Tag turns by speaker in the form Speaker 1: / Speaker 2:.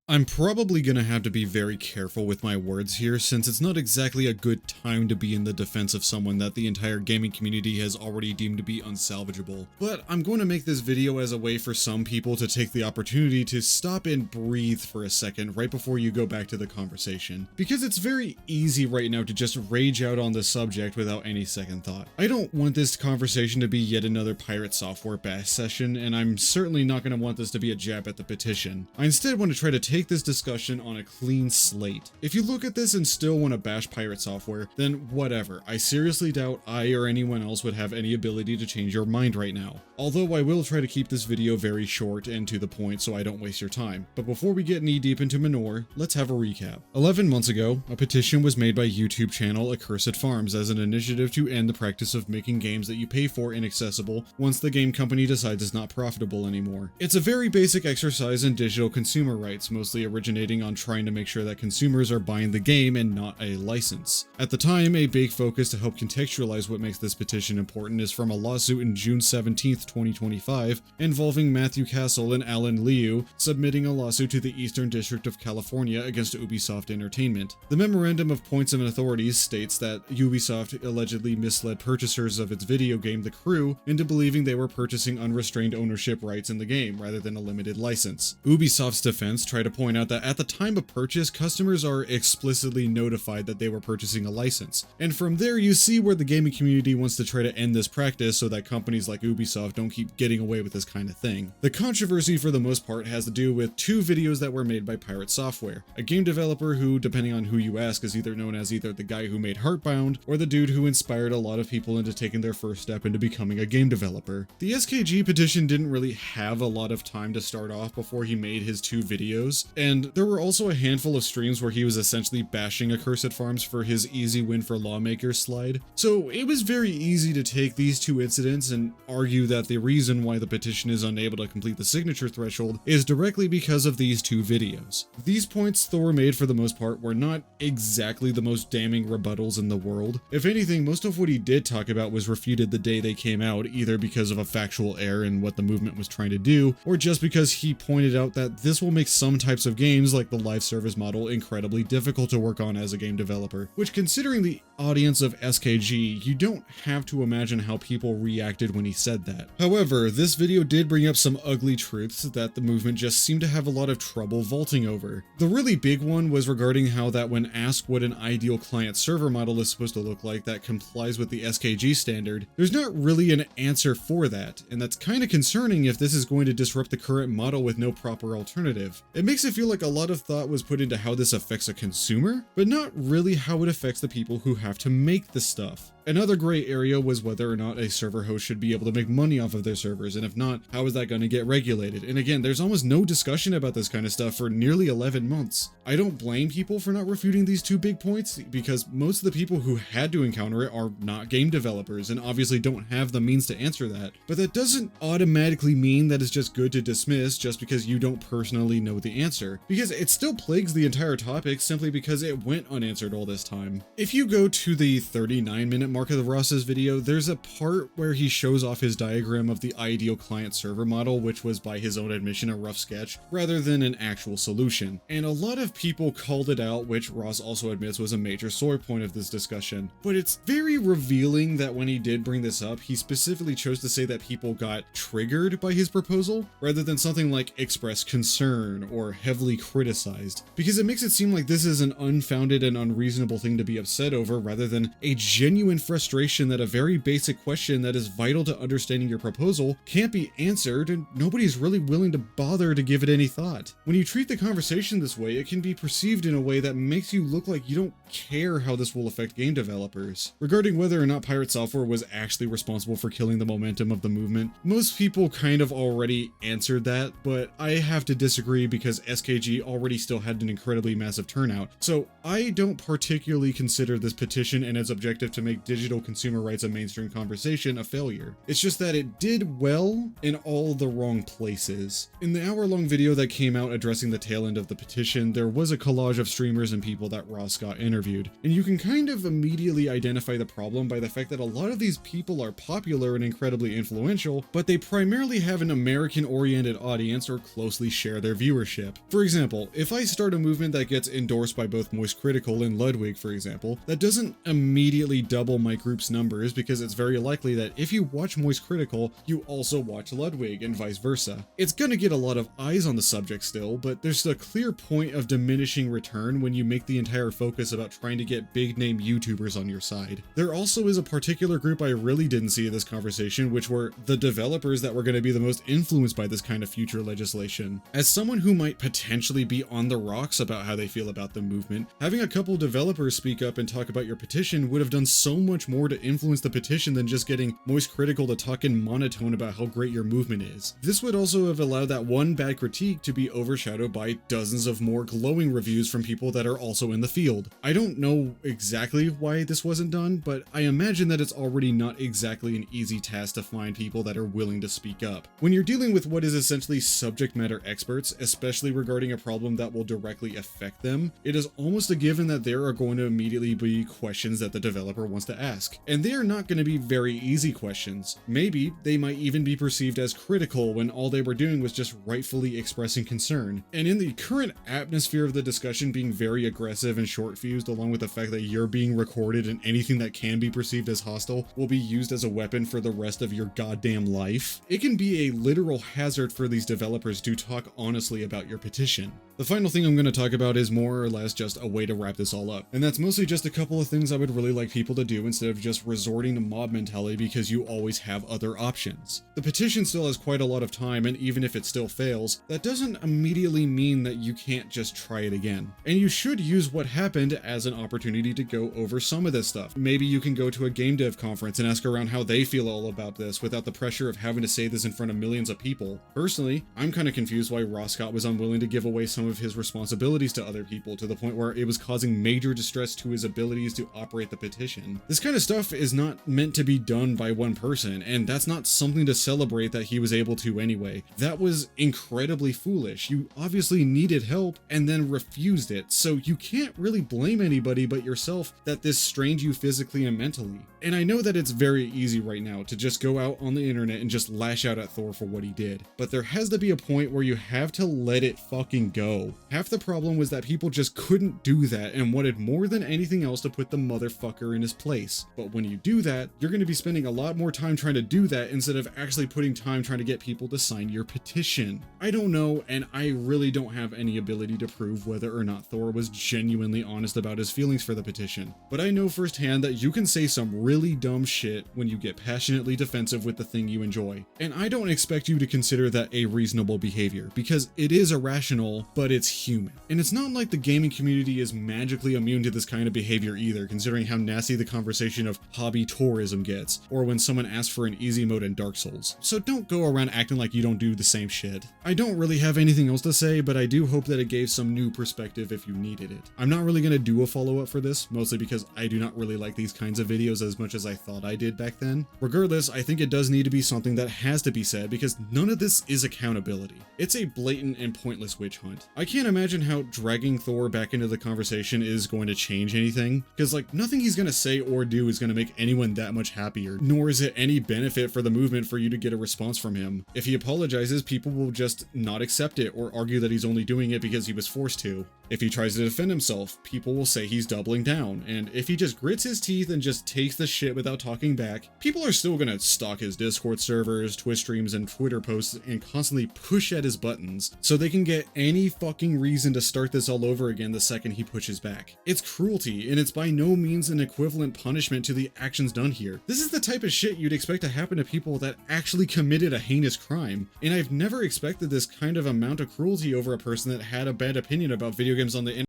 Speaker 1: I'm probably gonna have to be very careful with my words here, since it's not exactly a good time to be in the defense of someone that the entire gaming community has already deemed to be unsalvageable. But I'm going to make this video as a way for some people to take the opportunity to stop and breathe for a second right before you go back to the conversation. Because it's very easy right now to just rage out on the subject without any second thought. I don't want this conversation to be yet another pirate software bash session, and I'm certainly not going to want this to be a jab at the petition. I instead want to try to take this discussion on a clean slate. If you look at this and still want to bash pirate software, then whatever. I seriously doubt I or anyone else would have any ability to change your mind right now. Although I will try to keep this video very short and to the point so I don't waste your time. But before we get knee deep into Manure, let's have a recap. 11 months ago, a petition was made by YouTube channel Accursed Farms as an initiative to end the practice of making games that you pay for inaccessible once the game company decides it's not profitable anymore. It's a very basic exercise in digital consumer rights, mostly originating on trying to make sure that consumers are buying the game and not a license. At the time, a big focus to help contextualize what makes this petition important is from a lawsuit in June 17th, 2025, involving Matthew Castle and Alan Liu submitting a lawsuit to the Eastern District of California against Ubisoft Entertainment. The Memorandum of Points of Authorities states that Ubisoft allegedly misled purchasers of its video game The Crew into believing they were purchasing unrestrained ownership rights in the game rather than a limited license. Ubisoft's defense tried to point out that at the time of purchase, customers are explicitly notified that they were purchasing a license. And from there, you see where the gaming community wants to try to end this practice so that companies like Ubisoft don't keep getting away with this kind of thing. The controversy for the most part has to do with two videos that were made by Pirate Software, a game developer who, depending on who you ask, is either known as either the guy who made Heartbound or the dude who inspired a lot of people into taking their first step into becoming a game developer. The SKG petition didn't really have a lot of time to start off before he made his two videos, and there were also a handful of streams where he was essentially bashing Accursed Farms for his easy win for lawmakers slide. So it was very easy to take these two incidents and argue that the reason why the petition is unable to complete the signature threshold is directly because of these two videos. These points Thor made for the most part were not exactly the most damning rebuttals in the world. If anything, most of what he did talk about was refuted the day they came out, either because of a factual error in what the movement was trying to do, or just because he pointed out that this will make some types of games like the live service model incredibly difficult to work on as a game developer, which, considering the audience of SKG, you don't have to imagine how people reacted when he said that. However, this video did bring up some ugly truths that the movement just seemed to have a lot of trouble vaulting over. The really big one was regarding how that when asked what an ideal client-server model is supposed to look like that complies with the SKG standard, there's not really an answer for that, and that's kind of concerning if this is going to disrupt the current model with no proper alternative. It makes it feel like a lot of thought was put into how this affects a consumer, but not really how it affects the people who have to make the stuff. Another gray area was whether or not a server host should be able to make money off of their servers, and if not, how is that going to get regulated? And again, there's almost no discussion about this kind of stuff for nearly 11 months. I don't blame people for not refuting these two big points, because most of the people who had to encounter it are not game developers, and obviously don't have the means to answer that. But that doesn't automatically mean that it's just good to dismiss just because you don't personally know the answer, because it still plagues the entire topic simply because it went unanswered all this time. If you go to the 39-minute mark of the Rasa's video, there's a part where he shows off his diagram of the ideal client-server model, which was by his own admission a rough sketch rather than an actual solution. And a lot of people called it out, which Ross also admits was a major sore point of this discussion. But it's very revealing that when he did bring this up, he specifically chose to say that people got triggered by his proposal rather than something like expressed concern or heavily criticized, because it makes it seem like this is an unfounded and unreasonable thing to be upset over rather than a genuine frustration that a very basic question that is vital to understanding your proposal can't be answered and nobody's really willing to bother to give it any thought. When you treat the conversation this way, it can be perceived in a way that makes you look like you don't care how this will affect game developers. Regarding whether or not Pirate Software was actually responsible for killing the momentum of the movement, most people kind of already answered that, but I have to disagree because SKG already still had an incredibly massive turnout. So I don't particularly consider this petition and its objective to make digital consumer rights and mainstream conversation a failure. It's just that it did well in all the wrong places. In the hour-long video that came out addressing the tail end of the petition, there was a collage of streamers and people that Rasa interviewed, and you can kind of immediately identify the problem by the fact that a lot of these people are popular and incredibly influential, but they primarily have an American-oriented audience or closely share their viewership. For example, if I start a movement that gets endorsed by both Moist Critical and Ludwig, for example, that doesn't immediately double my group's numbers because it's very likely that if you watch Moist Critical, you also watch Ludwig and vice versa. It's gonna get a lot of eyes on the subject still, but there's a clear point of diminishing return when you make the entire focus about trying to get big name YouTubers on your side. There also is a particular group I really didn't see in this conversation, which were the developers that were going to be the most influenced by this kind of future legislation. As someone who might potentially be on the rocks about how they feel about the movement, having a couple developers speak up and talk about your petition would have done so much more to influence the petition than just getting Moist Critical to talk in monotone about how great your movement is. This would also have allowed that one bad critique to be overshadowed by dozens of more glowing reviews from people that are also in the field. I don't know exactly why this wasn't done, but I imagine that it's already not exactly an easy task to find people that are willing to speak up. When you're dealing with what is essentially subject matter experts, especially regarding a problem that will directly affect them, it is almost a given that there are going to immediately be questions that the developer wants to ask. And they are not going to be very easy questions. Maybe they might even be perceived as critical when all they were doing was just rightfully expressing concern. And in the current atmosphere of the discussion being very aggressive and short-fused, along with the fact that you're being recorded and anything that can be perceived as hostile will be used as a weapon for the rest of your goddamn life, it can be a literal hazard for these developers to talk honestly about your petition. The final thing I'm going to talk about is more or less just a way to wrap this all up, and that's mostly just a couple of things I would really like people to do instead of just resorting to mob mentality because you always have other options. The petition still has quite a lot of time, and even if it still fails, that doesn't immediately mean that you can't just try it again. And you should use what happened as an opportunity to go over some of this stuff. Maybe you can go to a game dev conference and ask around how they feel all about this without the pressure of having to say this in front of millions of people. Personally, I'm kind of confused why Rasa was unwilling to give away some of his responsibilities to other people to the point where it was causing major distress to his abilities to operate the petition. This kind of stuff is not meant to be done by one person, and that's not something to celebrate that he was able to anyway. That was incredibly foolish. You obviously needed help and then refused it, so you can't really blame anybody but yourself that this strained you physically and mentally. And I know that it's very easy right now to just go out on the internet and just lash out at Thor for what he did, but there has to be a point where you have to let it fucking go. Half the problem was that people just couldn't do that and wanted more than anything else to put the motherfucker in his place. But when you do that, you're going to be spending a lot more time trying to do that instead of actually putting time trying to get people to sign your petition. I don't know, and I really don't have any ability to prove whether or not Thor was genuinely honest about his feelings for the petition, but I know firsthand that you can say some really dumb shit when you get passionately defensive with the thing you enjoy. And I don't expect you to consider that a reasonable behavior, because it is irrational, but it's human. And it's not like the gaming community is magically immune to this kind of behavior either, considering how nasty the conversation of hobby tourism gets, or when someone asks for an easy mode in Dark Souls. So don't go around acting like you don't do the same shit. I don't really have anything else to say, but I do hope that it gave some new perspective if you needed it. I'm not really going to do a follow-up for this, mostly because I do not really like these kinds of videos as much as I thought I did back then. Regardless, I think it does need to be something that has to be said because none of this is accountability. It's a blatant and pointless witch hunt. I can't imagine how dragging Thor back into the conversation is going to change anything, because like nothing he's going to say or do is going to make anyone that much happier, nor is it any benefit for the movement for you to get a response from him. If he apologizes, people will just not accept it or argue that he's only doing it because he was forced to. If he tries to defend himself, people will say he's doubling down, and if he just grits his teeth and just takes the shit without talking back, people are still gonna stalk his Discord servers, Twitch streams, and Twitter posts and constantly push at his buttons so they can get any fucking reason to start this all over again the second he pushes back. It's cruelty, and it's by no means an equivalent punishment to the actions done here. This is the type of shit you'd expect to happen to people that actually committed a heinous crime, and I've never expected this kind of amount of cruelty over a person that had a bad opinion about video games on the internet